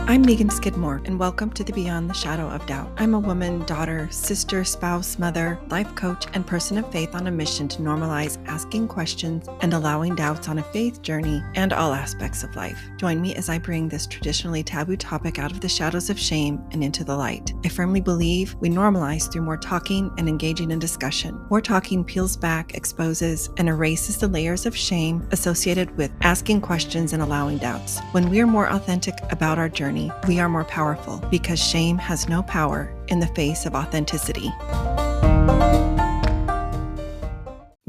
I'm Megan Skidmore, and welcome to the Beyond the Shadow of Doubt. I'm a woman, daughter, sister, spouse, mother, life coach, and person of faith on a mission to normalize asking questions and allowing doubts on a faith journey and all aspects of life. Join me as I bring this traditionally taboo topic out of the shadows of shame and into the light. I firmly believe we normalize through more talking and engaging in discussion. More talking peels back, exposes, and erases the layers of shame associated with asking questions and allowing doubts. When we are more authentic about our journey, we are more powerful because shame has no power in the face of authenticity.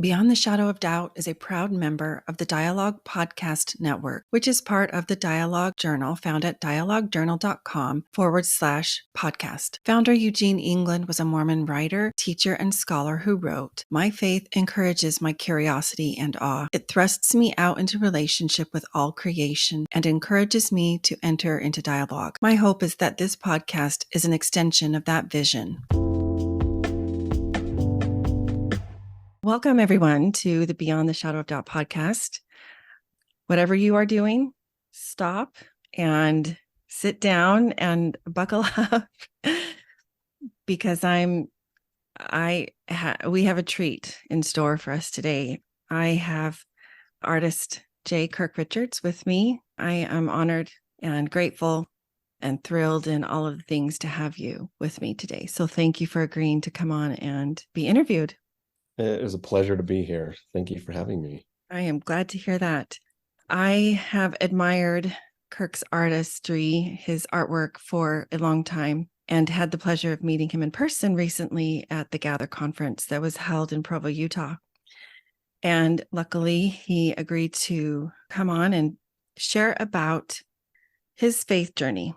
Beyond the Shadow of Doubt is a proud member of the Dialogue Podcast Network, which is part of the Dialogue Journal found at dialoguejournal.com/podcast. Founder Eugene England was a Mormon writer, teacher, and scholar who wrote, "My faith encourages my curiosity and awe. It thrusts me out into relationship with all creation and encourages me to enter into dialogue. My hope is that this podcast is an extension of that vision." Welcome, everyone, to the Beyond the Shadow of Doubt podcast. Whatever you are doing, stop and sit down and buckle up because we have a treat in store for us today. I have artist Kirk Richards with me. I am honored and grateful and thrilled and all of the things to have you with me today. So thank you for agreeing to come on and be interviewed. It was a pleasure to be here. Thank you for having me. I am glad to hear that. I have admired Kirk's artistry, his artwork for a long time, and had the pleasure of meeting him in person recently at the Gather conference that was held in Provo, Utah. And luckily, he agreed to come on and share about his faith journey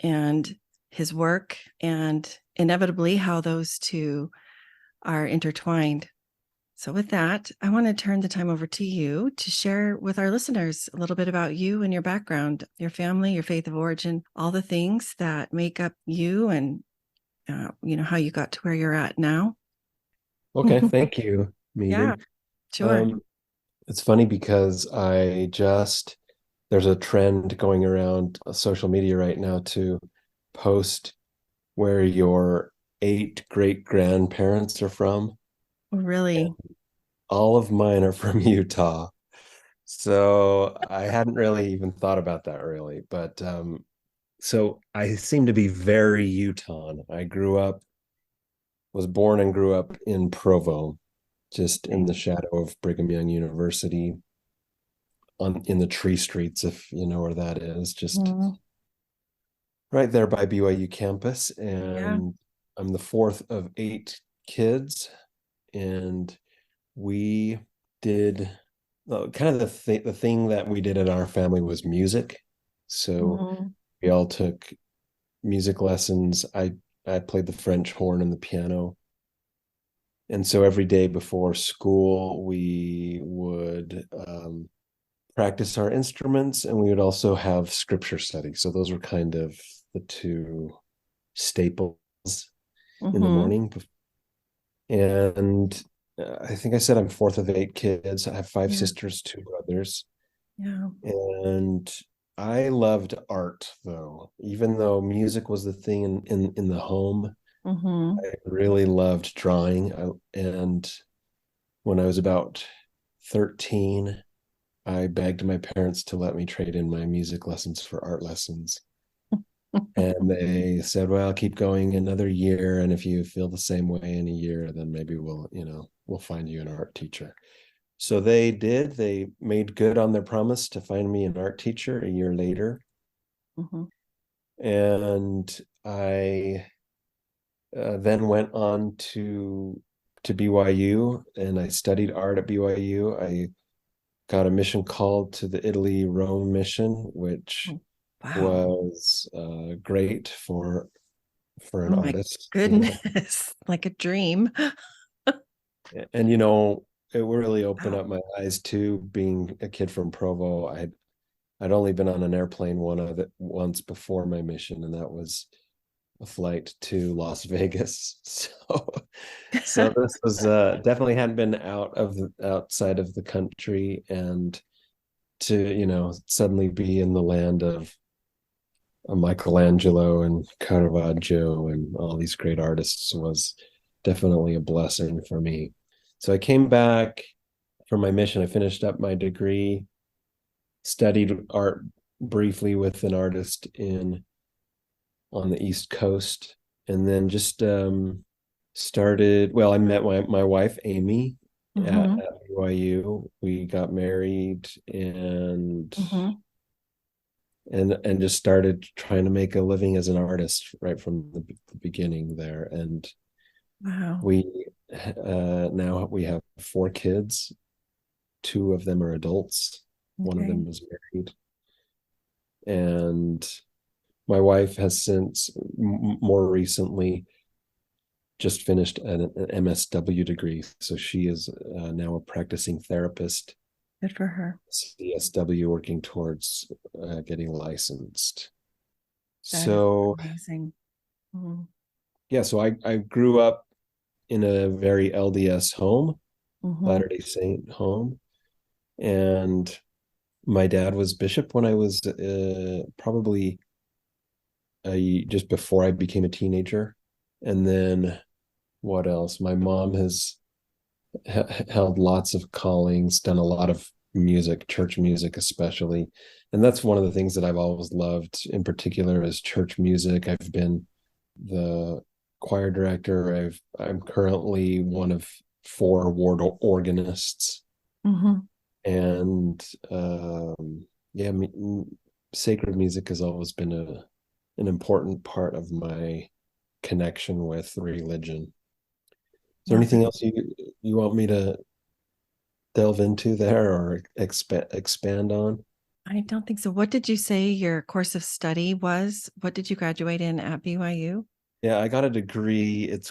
and his work, and inevitably how those two are intertwined. So with that, I want to turn the time over to you to share with our listeners a little bit about you and your background, your family, your faith of origin, all the things that make up you and, how you got to where you're at now. Okay, thank you, Megan. Yeah, sure. It's funny because there's a trend going around social media right now to post where your 8 great-grandparents are from. Really? And all of mine are from Utah. So I hadn't really even thought about that really, but so I seem to be very Utah. Was born and grew up in Provo, just in the shadow of Brigham Young University, in the Tree Streets, if you know where that is, just right there by BYU campus. And I'm the 4th of 8 kids, and we did kind of the thing that we did in our family was music. So we all took music lessons. I played the French horn and the piano. And so every day before school, we would practice our instruments, and we would also have scripture study. So those were kind of the two staples in the morning. And I think I said I'm 4th of 8 kids. I have 5 sisters, 2 brothers. Yeah. And I loved art, though. Even though music was the thing in the home, I really loved drawing. And when I was about 13, I begged my parents to let me trade in my music lessons for art lessons. And they said, well, keep going another year, and if you feel the same way in a year, then maybe we'll find you an art teacher. So they did. They made good on their promise to find me an art teacher a year later. And I then went on to BYU, and I studied art at BYU. I got a mission call to the Italy-Rome mission, which was great for an artist. Goodness, like a dream. And it really opened up my eyes too, being a kid from Provo. I'd only been on an airplane once before my mission, and that was a flight to Las Vegas. So this was definitely hadn't been outside of the country, and to suddenly be in the land of Michelangelo and Caravaggio and all these great artists was definitely a blessing for me. So I came back from my mission. I finished up my degree, studied art briefly with an artist in on the East Coast, and then just started. Well, I met my wife Amy Mm-hmm. at BYU. We got married and Mm-hmm. and just started trying to make a living as an artist right from the beginning there. And Wow. we now we have 4 kids. 2 of them are adults. One of Okay. them is married, and my wife has since more recently just finished an MSW degree. So she is now a practicing therapist, Good for her. CSW, working towards getting licensed. That is So, amazing. Mm-hmm. yeah, so I grew up in a very LDS home, Mm-hmm. Latter day Saint home. And my dad was bishop when I was probably just before I became a teenager. And then what else? My mom has held lots of callings, done a lot of music, church music especially. And that's one of the things that I've always loved in particular is church music. I've been the choir director. I'm currently one of 4 ward organists. Mm-hmm. And yeah, sacred music has always been an important part of my connection with religion. Is there Well, anything else you want me to delve into there or expand on? I don't think so. What did you say your course of study was? What did you graduate in at BYU? Yeah, I got a degree. It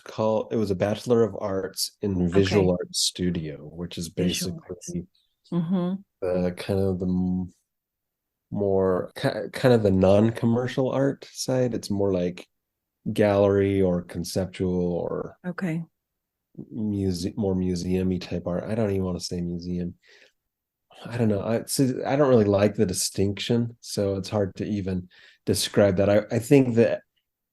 was a Bachelor of Arts in Visual Okay. Arts Studio, which is Visual arts. basically Mm-hmm. the kind of the more kind of the non-commercial art side. It's more like gallery or conceptual or Okay. more museum-y type art. I don't even want to say museum. I don't know. I don't really like the distinction, so it's hard to even describe that. I think that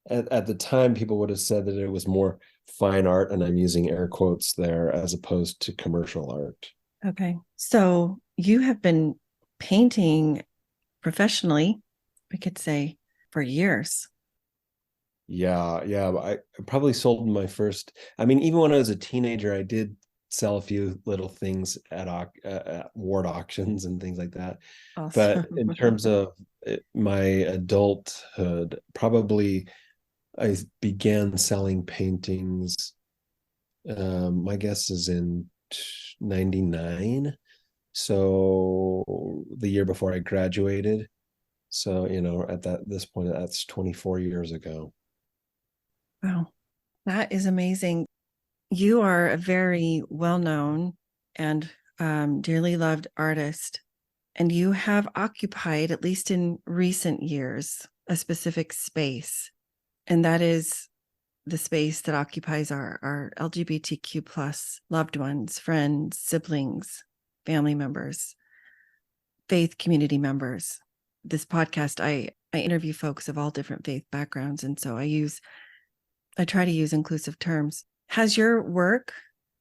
at the time people would have said that it was more fine art, and I'm using air quotes there, as opposed to commercial art. Okay. So you have been painting professionally, we could say, for years. Yeah, yeah. I probably sold my first. I mean, even when I was a teenager, I did sell a few little things at ward auctions and things like that. But Awesome. in terms of my adulthood, probably I began selling paintings. My guess is in 99. So the year before I graduated. So, at this point, that's 24 years ago. Wow. That is amazing. You are a very well known and dearly loved artist, and you have occupied, at least in recent years, a specific space. And that is the space that occupies our LGBTQ plus loved ones, friends, siblings, family members, faith community members. This podcast, I interview folks of all different faith backgrounds. And so I try to use inclusive terms. Has your work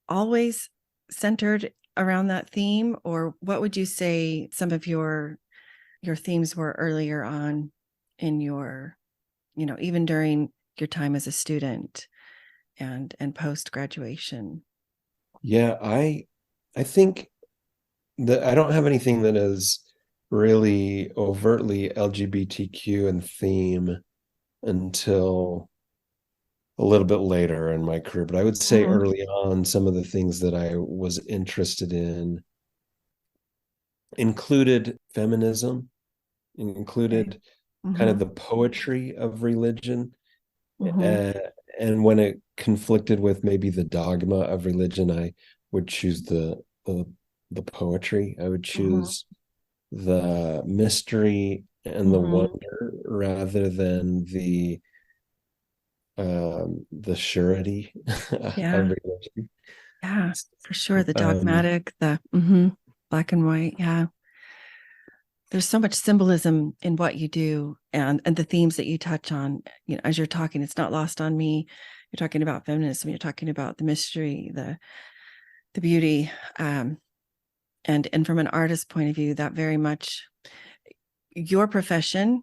always centered around that theme, or what would you say some of your themes were earlier on in your, even during your time as a student and post graduation? Yeah, I think that I don't have anything that is really overtly LGBTQ in theme until a little bit later in my career. But I would say Mm-hmm. early on, some of the things that I was interested in included feminism, Okay. included kind Mm-hmm. of the poetry of religion. Mm-hmm. Uh, and when it conflicted with maybe the dogma of religion, I would choose the poetry. I would Mm-hmm. choose the mystery and the Mm-hmm. wonder rather than the surety of Yeah. religion. Yeah, for sure. The Um, dogmatic, the black and white. Yeah. there's so much symbolism in what you do, and the themes that you touch on, as you're talking. It's not lost on me. You're talking about feminism, you're talking about the mystery, the beauty, and from an artist point of view, that very much your profession,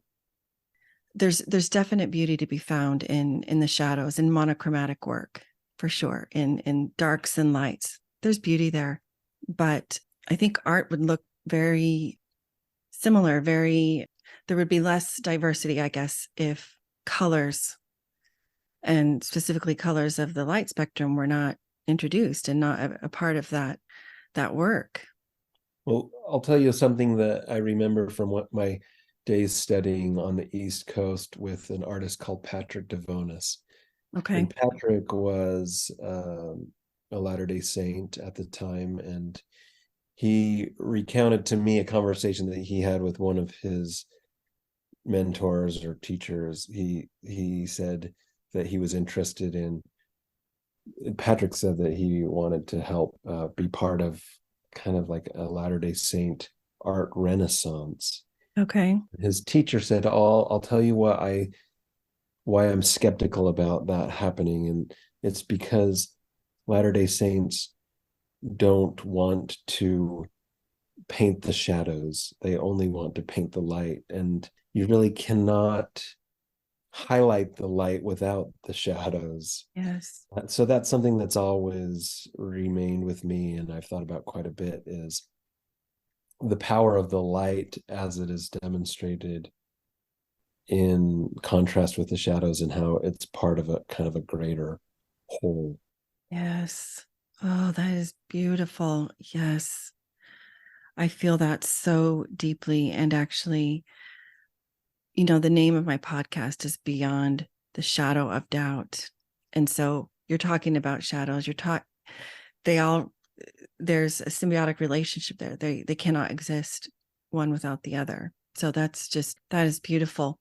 there's definite beauty to be found in the shadows, in monochromatic work, for sure, in darks and lights. There's beauty there. But I think art would look very similar, there would be less diversity, I guess, if colors, and specifically colors of the light spectrum, were not introduced and not a part of that work. Well, I'll tell you something that I remember from what my days studying on the East Coast with an artist called Patrick Devonis. Okay. And Patrick was a Latter-day Saint at the time, and he recounted to me a conversation that he had with one of his mentors or teachers. He said that he was interested in, Patrick said that he wanted to help be part of kind of like a Latter-day Saint art renaissance. Okay. His teacher said, I'll tell you why I'm skeptical about that happening. And it's because Latter-day Saints don't want to paint the shadows. They only want to paint the light. And you really cannot highlight the light without the shadows. Yes. So that's something that's always remained with me, and I've thought about quite a bit, is the power of the light as it is demonstrated in contrast with the shadows, and how it's part of a kind of a greater whole. Yes. Oh, that is beautiful. Yes. I feel that so deeply. And actually, the name of my podcast is Beyond the Shadow of Doubt. And so you're talking about shadows. They all, there's a symbiotic relationship there. They cannot exist one without the other. So that is beautiful.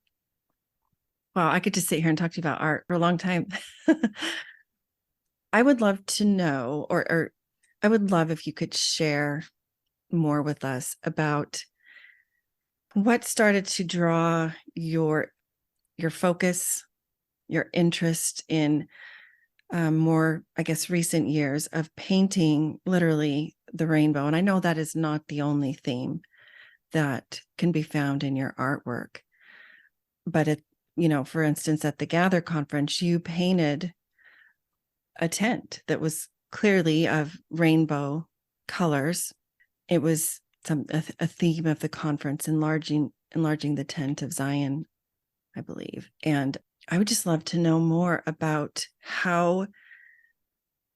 Wow, I could just sit here and talk to you about art for a long time. I would love to know, or I would love if you could share more with us about what started to draw your focus, your interest in more, I guess, recent years of painting literally the rainbow. And I know that is not the only theme that can be found in your artwork, but for instance, at the Gather conference, you painted a tent that was clearly of rainbow colors. It was a theme of the conference, enlarging the tent of Zion, I believe. And I would just love to know more about how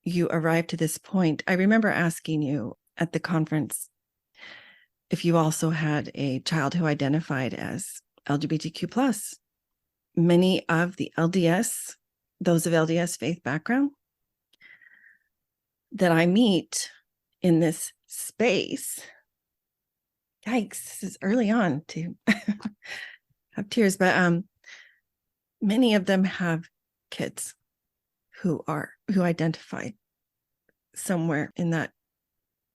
you arrived to this point. I remember asking you at the conference if you also had a child who identified as LGBTQ plus. Many of the those of LDS faith background that I meet in this space, yikes, this is early on to have tears, but many of them have kids who identify somewhere in that,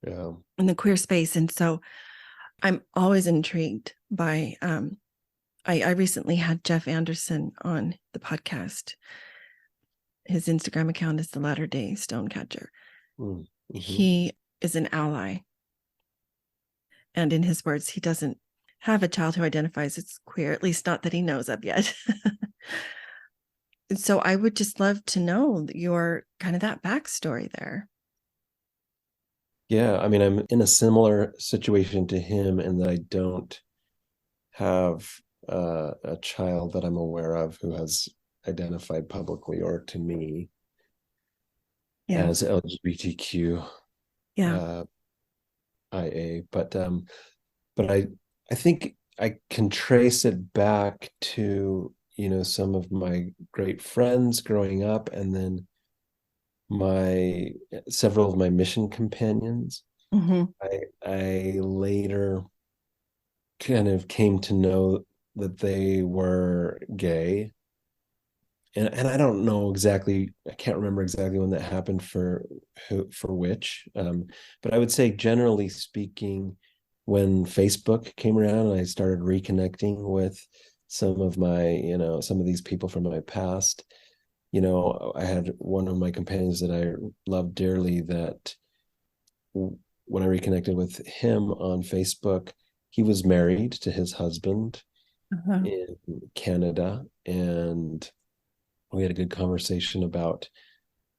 in the queer space. And so I'm always intrigued by I recently had Jeff Anderson on the podcast. His Instagram account is the Latter-day Stonecatcher. Mm-hmm. He is an ally, and in his words, he doesn't have a child who identifies as queer, at least not that he knows of yet. And so I would just love to know your kind of that backstory there. Yeah, I mean, I'm in a similar situation to him in that I don't have a child that I'm aware of who has identified publicly or to me as LGBTQ IA, but I think I can trace it back to some of my great friends growing up, and then several of my mission companions. Mm-hmm. I later kind of came to know that they were gay, and I don't know exactly, I can't remember exactly when that happened for which, but I would say generally speaking, when Facebook came around and I started reconnecting with some of some of these people from my past. I had one of my companions that I loved dearly that when I reconnected with him on Facebook, he was married to his husband Uh-huh. in Canada. And we had a good conversation about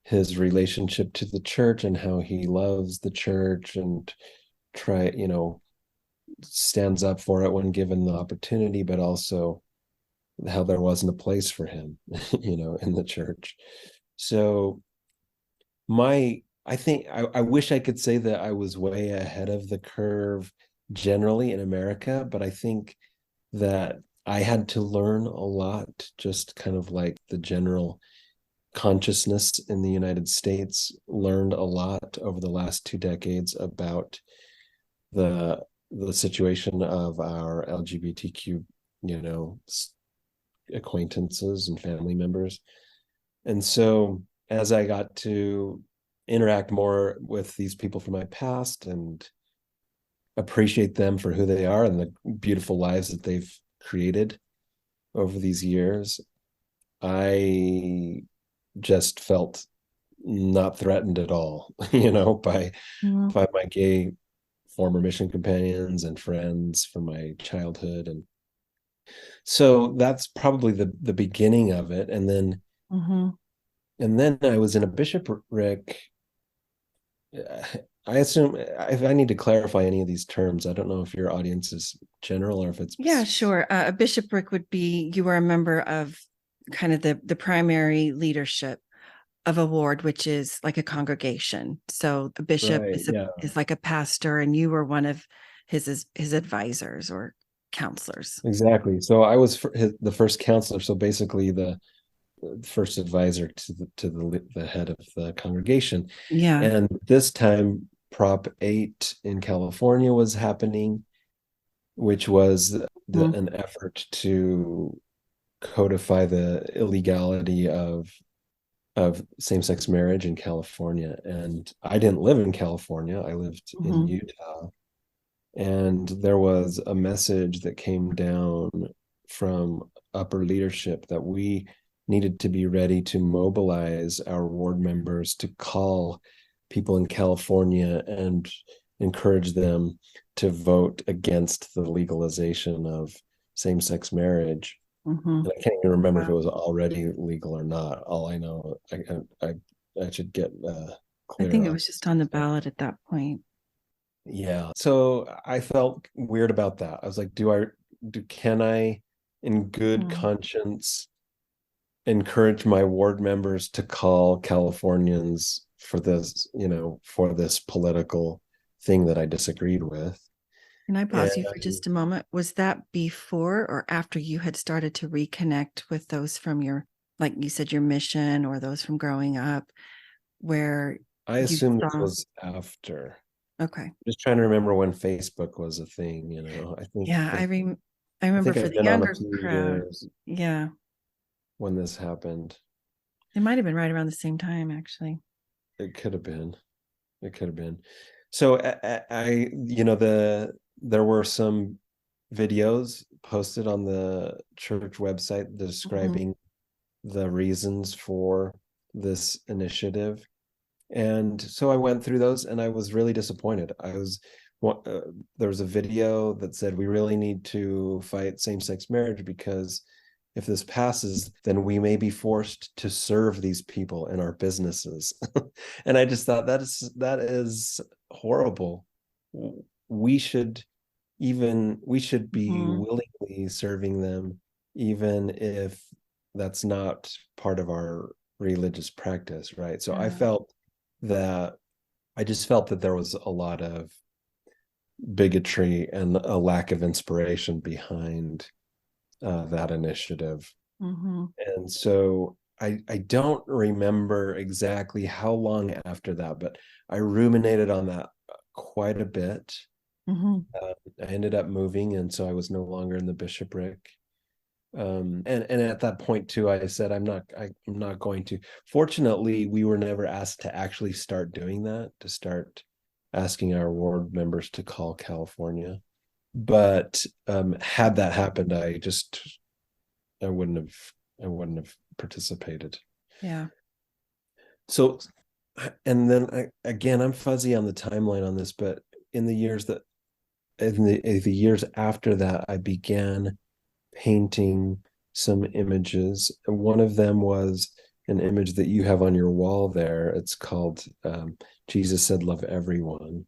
his relationship to the church and how he loves the church and stands up for it when given the opportunity, but also how there wasn't a place for him, in the church. So I wish I could say that I was way ahead of the curve generally in America, but I think that I had to learn a lot, just kind of like the general consciousness in the United States learned a lot over the last 2 decades about the the situation of our LGBTQ, acquaintances and family members. And so as I got to interact more with these people from my past and appreciate them for who they are and the beautiful lives that they've created over these years, I just felt not threatened at all, Mhm. by my gay former mission companions and friends from my childhood. And so that's probably the beginning of it. Mhm. And then I was in a bishopric. I assume if I need to clarify any of these terms, I don't know if your audience is general or if it's Yeah, sure. A bishopric would be you are a member of kind of the primary leadership of a ward, which is like a congregation. So a bishop right. is Yeah, is like a pastor, and you were one of his advisors or counselors. exactly. So I was the first counselor. So basically the first advisor to the head of the congregation. Yeah. And this time, Prop 8 in California was happening, which was Mhm. an effort to codify the illegality of same-sex marriage in California. And I didn't live in California. I lived in Mhm. Utah. And there was a message that came down from upper leadership that we needed to be ready to mobilize our ward members to call people in California and encourage them to vote against the legalization of same-sex marriage. Mhm. And I can't even remember if it Wow. was already legal or not. All I know, I should get I clear think it on was just on the this. ballot at that point. Yeah. So I felt weird about that. I was like, can I, in good Mhm. conscience, encourage my ward members to call Californians for this political thing that I disagreed with? Can I pause you for And just a moment? Was that before or after you had started to reconnect with those from your, like you said, your mission or those from growing up, where I you assume this saw? was after. Okay. Just trying to remember when Facebook was a thing, Yeah, I I remember think for I'd the been on a younger few crowd. years Yeah, when this happened. it might have been right around the same time, actually. It could have been. It could have been. So there were some videos posted on the church website Mhm. describing the reasons for this initiative. And so I went through those and I was really disappointed. There was a video that said we really need to fight same-sex marriage because if this passes, then we may be forced to serve these people in our businesses. And I just thought that is horrible. We should we should be Mhm. willingly serving them, even if that's not part of our religious practice, right? So Yeah. that I just felt that there was a lot of bigotry and a lack of inspiration behind that initiative. Mhm. And so I don't remember exactly how long after that, but I ruminated on that quite a bit. Mhm. I ended up moving, and so I was no longer in the bishopric. And at that point too, I said I'm not going to. Fortunately, we were never asked to actually start doing that, to start asking our ward members to call California. But had that happened, I wouldn't have participated. Yeah. So, and then again, I'm fuzzy on the timeline on this, but in the years that in the years after that, I began painting some images. One of them was an image that you have on your wall there. It's called Jesus Said Love Everyone.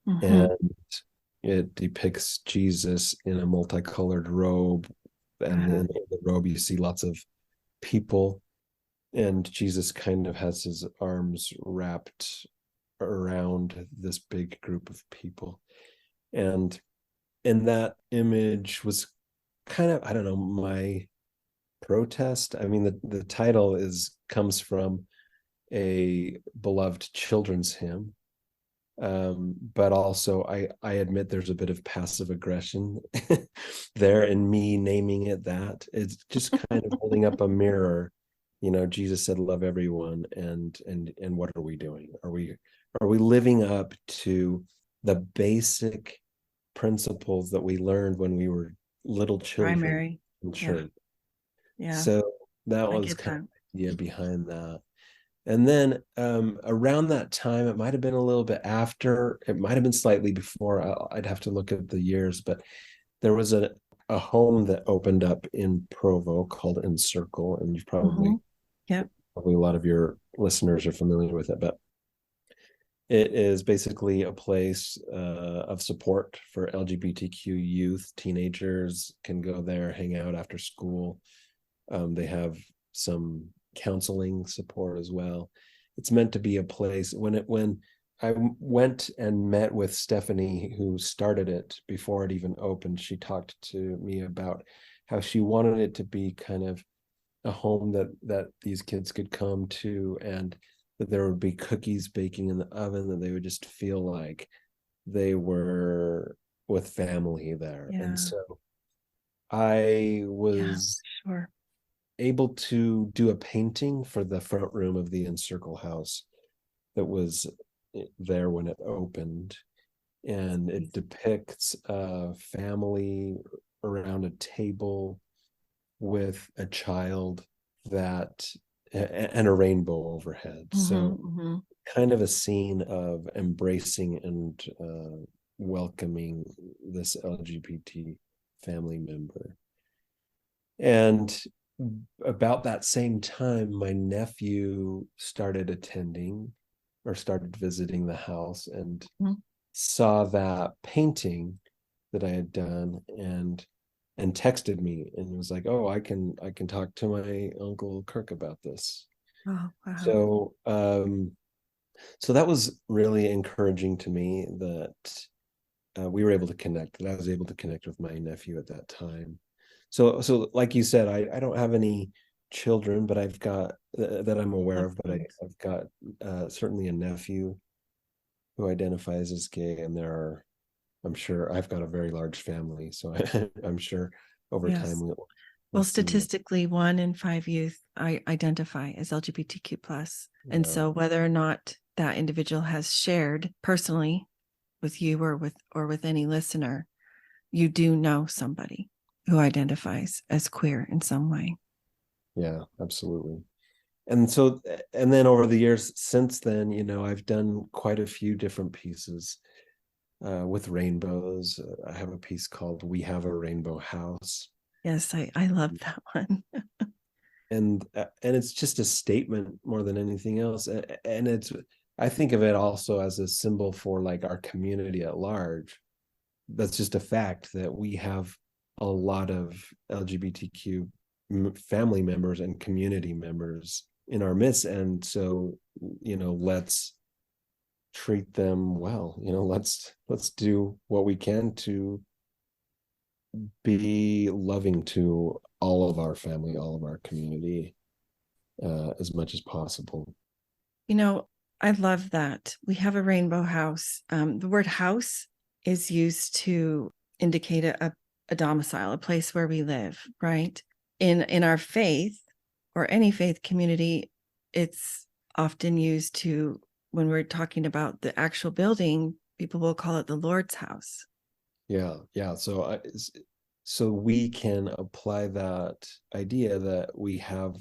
Mm-hmm. And it depicts Jesus in a multicolored robe. And in the robe, you see lots of people. And Jesus kind of has his arms wrapped around this big group of people. And that image was kind of, I don't know, my protest. I mean, the title comes from a beloved children's hymn, but also I admit there's a bit of passive aggression there in me naming it that. It's just kind of holding up a mirror. Jesus said love everyone, and what are we doing? Are we living up to the basic principles that we learned when we were little children Primary. in church? Yeah. So that I was get kind that. of the idea behind that. And then around that time, it might have been a little bit after, it might have been slightly before. I'd have to look at the years, but there was a home that opened up in Provo called Encircle, and you've Mm-hmm. probably Yep. a lot of your listeners are familiar with it, but it is basically a place of support for LGBTQ youth. Teenagers can go there, hang out after school. They have some counseling support as well. It's meant to be a place. When I went and met with Stephanie, who started it before it even opened, she talked to me about how she wanted it to be kind of a home that these kids could come to, and that there would be cookies baking in the oven, that they would just feel like they were with family there. Yeah. And so I Yeah. was Sure. able to do a painting for the front room of the Encircle house that was there when it opened. And it depicts a family around a table with a child and a rainbow overhead. Mm-hmm. So Mm-hmm. kind of a scene of embracing and welcoming this LGBT family member. And about that same time, my nephew started attending or started visiting the house and Mm-hmm. saw that painting that I had done and texted me and was like, "Oh, I can talk to my uncle Kirk about this." Oh, wow. So that was really encouraging to me that we were able to connect, that I was able to connect with my nephew at that time. So like you said, I don't have any children, but I've got that I'm aware of, but I've got certainly a nephew who identifies as gay, and I'm sure I've got a very large family, so I'm sure over time Yes. we'll Well, see. statistically, 1 in 5 youth identify as LGBTQ plus. And Yeah. so whether or not that individual has shared personally with you or with any listener, you do know somebody who identifies as queer in some way. Yeah, absolutely. And so, and then over the years since then, I've done quite a few different pieces with rainbows. I have a piece called "We Have a Rainbow House." Yes, I love that one. And it's just a statement more than anything else. And I think of it also as a symbol for like our community at large. That's just a fact that we have a lot of LGBTQ family members and community members in our midst, and so let's treat them well. Let's do what we can to be loving to all of our family, all of our community, as much as possible. I love that. We have a rainbow house. The word house is used to indicate a domicile, a place where we live, right? In our faith or any faith community, it's often used to, when we're talking about the actual building, People will call it the Lord's house. Yeah, yeah. So we can apply that idea that we have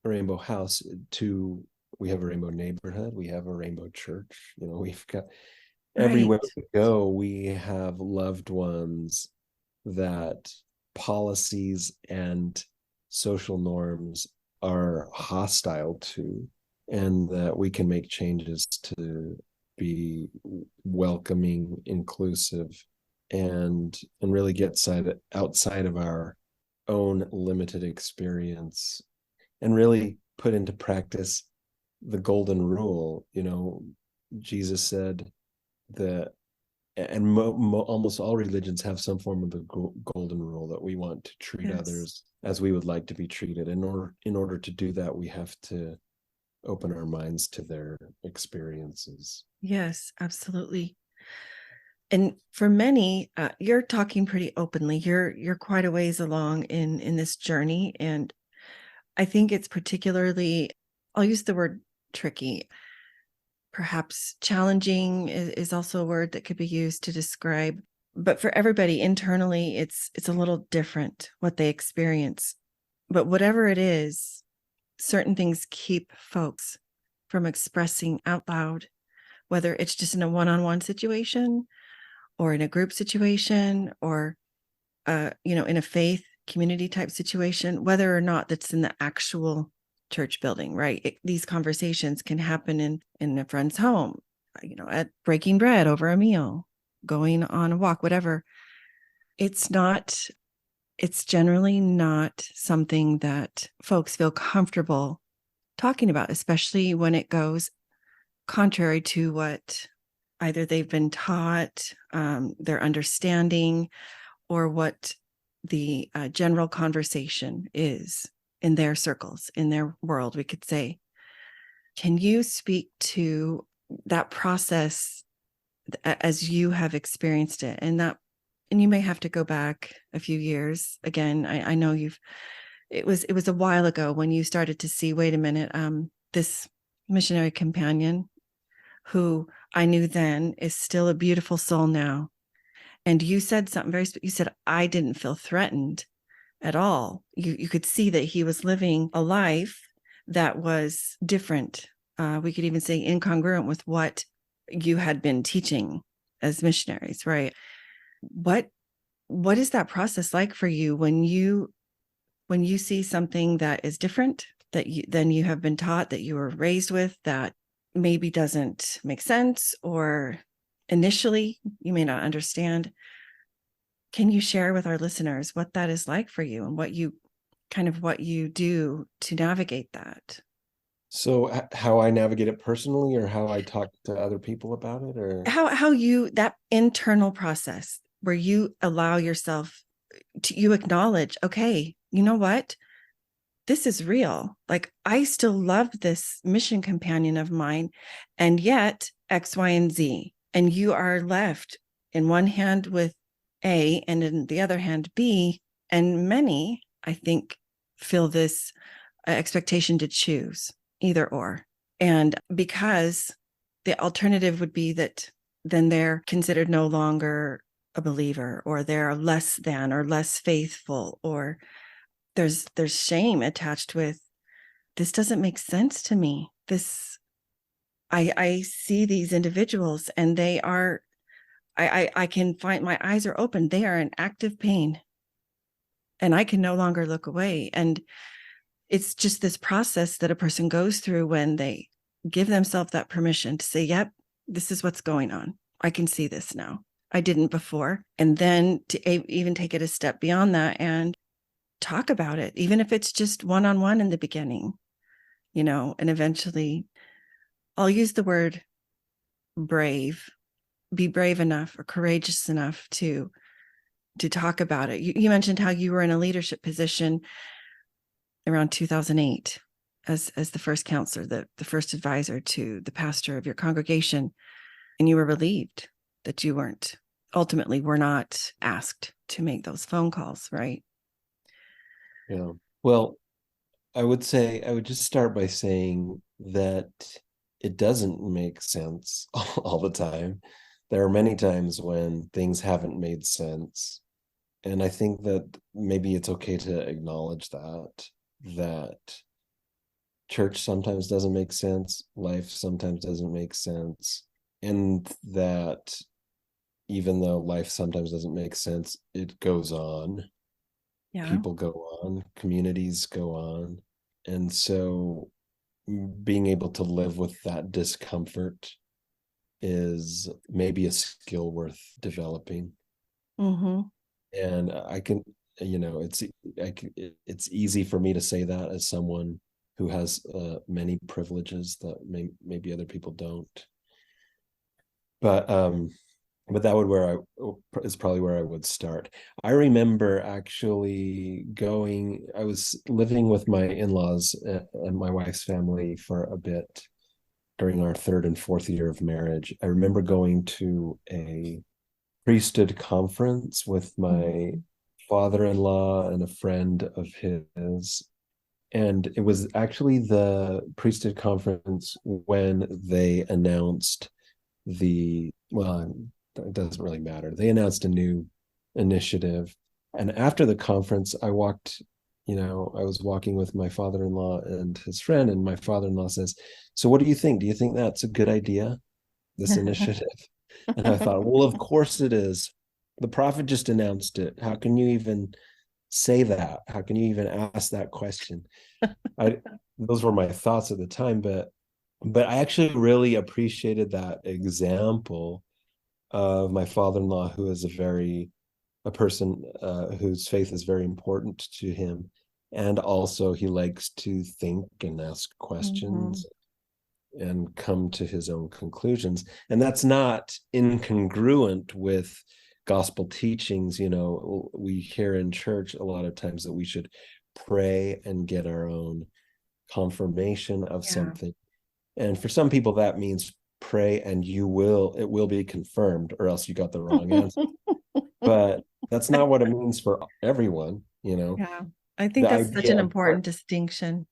a rainbow house to, we have a rainbow neighborhood, we have a rainbow church. We've got, everywhere Right. we go, we have loved ones that policies and social norms are hostile to, and that we can make changes to be welcoming, inclusive, and really get outside of our own limited experience, and really put into practice the golden rule. Jesus said that, and almost all religions have some form of the golden rule, that we want to treat Yes. others as we would like to be treated. In order to do that, we have to open our minds to their experiences. Yes, absolutely. And for many, you're talking pretty openly. You're quite a ways along in this journey, and I think it's particularly, I'll use the word tricky. Perhaps challenging is also a word that could be used to describe. But for everybody internally, it's a little different what they experience. But whatever it is, certain things keep folks from expressing out loud, whether it's just in a one-on-one situation or in a group situation, or in a faith community type situation, whether or not that's in the actual church building, right? These conversations can happen in a friend's home, at breaking bread over a meal, going on a walk, whatever. It's not, it's generally not something that folks feel comfortable talking about, especially when it goes contrary to what either they've been taught, their understanding, or what the general conversation is in their circles, in their world, we could say. Can you speak to that process as you have experienced it? And you may have to go back a few years. Again, I know it was a while ago when you started to see, wait a minute, this missionary companion who I knew then is still a beautiful soul now. And you said something you said, I didn't feel threatened at all. You could see that he was living a life that was different. We could even say incongruent with what you had been teaching as missionaries, right? What is that process like for you when you see something that is different than you have been taught, that you were raised with, that maybe doesn't make sense, or initially you may not understand? Can you share with our listeners what that is like for you, and what you do to navigate that? So how I navigate it personally, or how I talk to other people about it, or How you, that internal process where you allow yourself to, you acknowledge, okay, you know what? This is real. Like, I still love this mission companion of mine, and yet X, Y, and Z. And you are left in one hand with A, and in the other hand, B. And many, I think, feel this expectation to choose either or. And because the alternative would be that then they're considered no longer a believer, or they're less than, or less faithful, or there's shame attached with, this doesn't make sense to me. I see these individuals, and they are, I can find, my eyes are open, they are in active pain, and I can no longer look away. And it's just this process that a person goes through when they give themselves that permission to say, yep, this is what's going on. I can see this now. I didn't before. And then to even take it a step beyond that and talk about it, even if it's just one-on-one in the beginning, and eventually, I'll use the word brave, be brave enough or courageous enough to talk about it. You mentioned how you were in a leadership position around 2008 as the first counselor, the first advisor to the pastor of your congregation, and you were relieved that you were not asked to make those phone calls, right? yeah. Well, I would just start by saying that it doesn't make sense all the time. there are many times when things haven't made sense. And I think that maybe it's okay to acknowledge that church sometimes doesn't make sense, life sometimes doesn't make sense, and that even though life sometimes doesn't make sense, it goes on. Yeah. People go on, communities go on. And so being able to live with that discomfort is maybe a skill worth developing. Mm-hmm. And I can, it's easy for me to say that as someone who has many privileges that maybe other people don't. But that would where I is probably where I would start. I remember actually going. I was living with my in-laws and my wife's family for a bit during our third and fourth year of marriage. I remember going to a priesthood conference with my father-in-law and a friend of his. And it was actually the priesthood conference when they announced well, it doesn't really matter. They announced a new initiative. And after the conference, I was walking with my father-in-law and his friend, and my father-in-law says, "So what do you think? Do you think that's a good idea, this initiative?" And I thought, well, of course it is. The prophet just announced it. How can you even say that? How can you even ask that question? I Those were my thoughts at the time, but I actually really appreciated that example of my father-in-law, who is a person whose faith is very important to him, and also he likes to think and ask Mm-hmm. questions and come to his own conclusions. And that's not incongruent with gospel teachings. We hear in church a lot of times that we should pray and get our own confirmation of Yeah. something. And for some people, that means pray and it will be confirmed, or else you got the wrong answer. But that's not what it means for everyone. Yeah. I think The that's such idea an of, important distinction.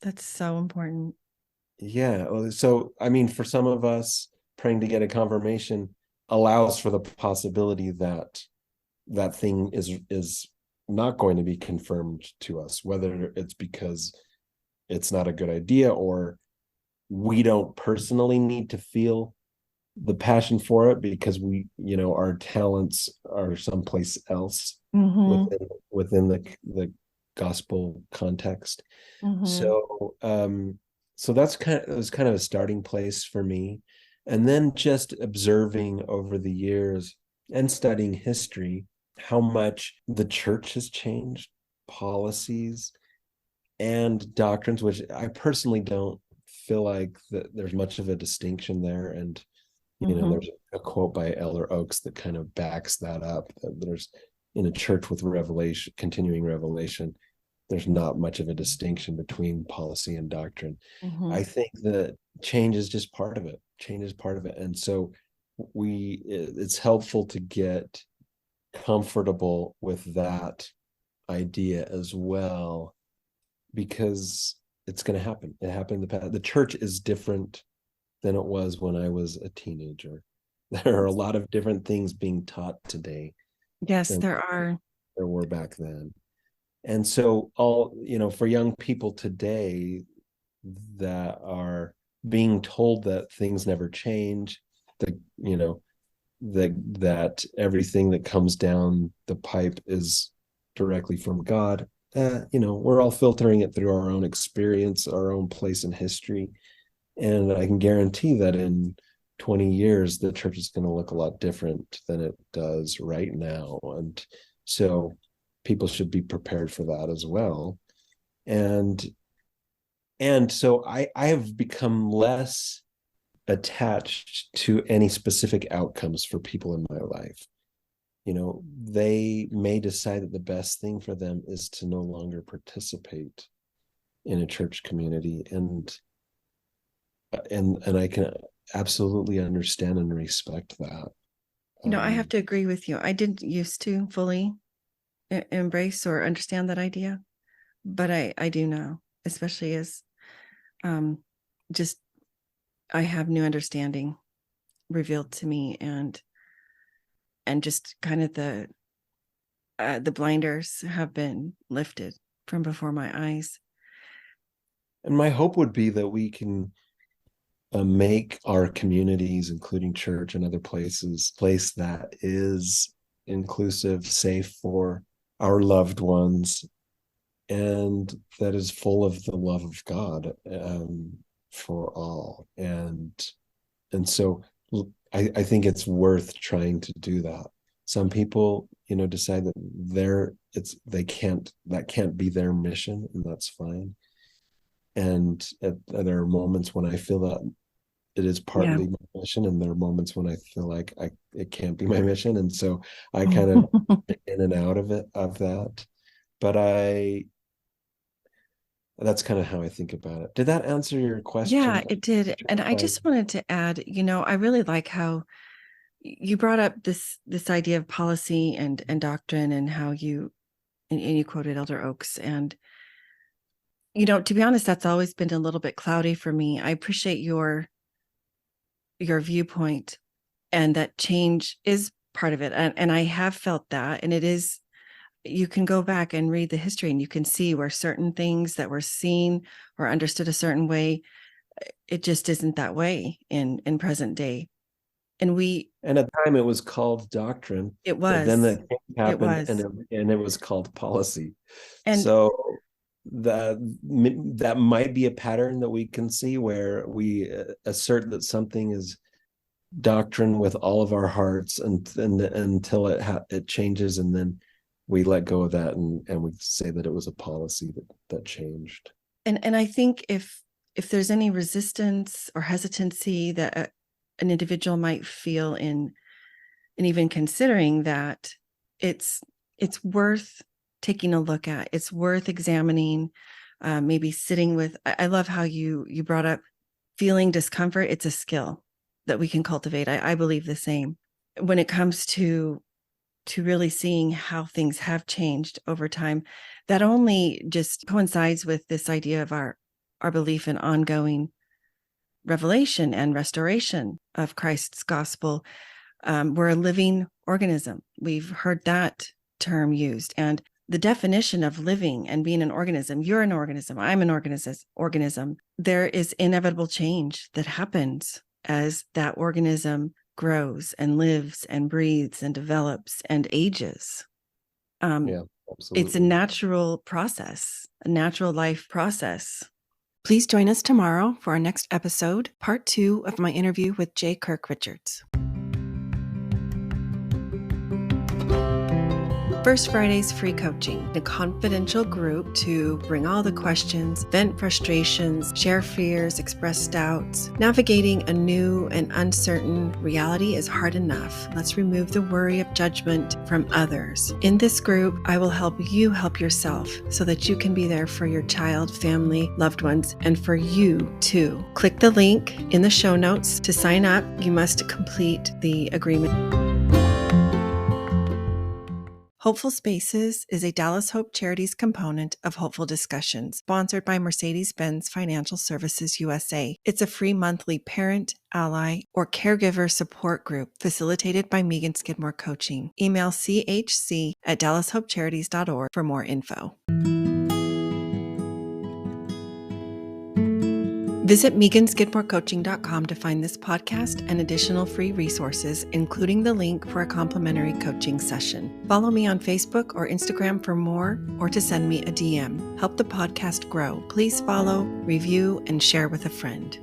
That's so important. yeah. So, I mean, for some of us, praying to get a confirmation allows for the possibility that that thing is not going to be confirmed to us, whether it's because it's not a good idea, or we don't personally need to feel the passion for it because our talents are someplace else Mm-hmm. within the gospel context. Mm-hmm. So it was kind of a starting place for me. And then just observing over the years and studying history how much the church has changed policies and doctrines, which I personally don't feel like that there's much of a distinction there. And Mm-hmm. there's a quote by Elder Oaks that kind of backs that up, that there's, in a church with revelation, continuing revelation, there's not much of a distinction between policy and doctrine. Mm-hmm. I think that change is just part of it. Change is part of it. And so it's helpful to get comfortable with that idea as well, because it's going to happen. It happened in the past. The church is different than it was when I was a teenager. There are a lot of different things being taught today Yes, than there are. there were back then. And so for young people today that are being told that things never change, that, that everything that comes down the pipe is directly from God. We're all filtering it through our own experience, our own place in history. And I can guarantee that in 20 years, the church is going to look a lot different than it does right now. And so people should be prepared for that as well. And so I have become less attached to any specific outcomes for people in my life. They may decide that the best thing for them is to no longer participate in a church community, and I can absolutely understand and respect that. I have to agree with you. I didn't used to fully embrace or understand that idea, but I do now, especially as just I have new understanding revealed to me, and just kind of the blinders have been lifted from before my eyes. And my hope would be that we can make our communities, including church and other places, place that is inclusive, safe for our loved ones, and that is full of the love of God for all. And so I think it's worth trying to do that. Some people, decide that that can't be their mission, and that's fine. And there are moments when I feel that it is partly my mission, and there are moments when I feel like it can't be my mission, and so I kind of in and out of that. But that's kind of how I think about it. Did that answer your question? Yeah, it did. And I just wanted to add, I really like how you brought up this idea of policy and doctrine, and how you quoted Elder Oaks. And to be honest, that's always been a little bit cloudy for me. I appreciate your viewpoint, and that change is part of it. And I have felt that, and it is, you can go back and read the history, and you can see where certain things that were seen or understood a certain way, it just isn't that way in present day. And at the time it was called doctrine. It was. But then that happened, and it was called policy. And so that might be a pattern that we can see, where we assert that something is doctrine with all of our hearts, and until it changes, and then we let go of that, and we say that it was a policy that changed. And I think if there's any resistance or hesitancy that an individual might feel in even considering that, it's worth taking a look at. It's worth examining, maybe sitting with. I love how you brought up feeling discomfort. It's a skill that we can cultivate. I believe the same when it comes to really seeing how things have changed over time. That only just coincides with this idea of our belief in ongoing revelation and restoration of Christ's gospel. We're a living organism. We've heard that term used, and the definition of living and being an organism. You're an organism. I'm an organism. There is inevitable change that happens as that organism grows and lives and breathes and develops and ages. Yeah, absolutely. It's a natural process, a natural life process. Please join us tomorrow for our next episode, part 2 of my interview with J. Kirk Richards. First Friday's free coaching, a confidential group to bring all the questions, vent frustrations, share fears, express doubts. Navigating a new and uncertain reality is hard enough. Let's remove the worry of judgment from others. In this group, I will help you help yourself so that you can be there for your child, family, loved ones, and for you too. Click the link in the show notes to sign up. You must complete the agreement. Hopeful Spaces is a Dallas Hope Charities component of Hopeful Discussions, sponsored by Mercedes-Benz Financial Services USA. It's a free monthly parent, ally, or caregiver support group facilitated by Megan Skidmore Coaching. Email chc@dallashopecharities.org for more info. Visit meganskidmorecoaching.com to find this podcast and additional free resources, including the link for a complimentary coaching session. Follow me on Facebook or Instagram for more, or to send me a DM. Help the podcast grow. Please follow, review, and share with a friend.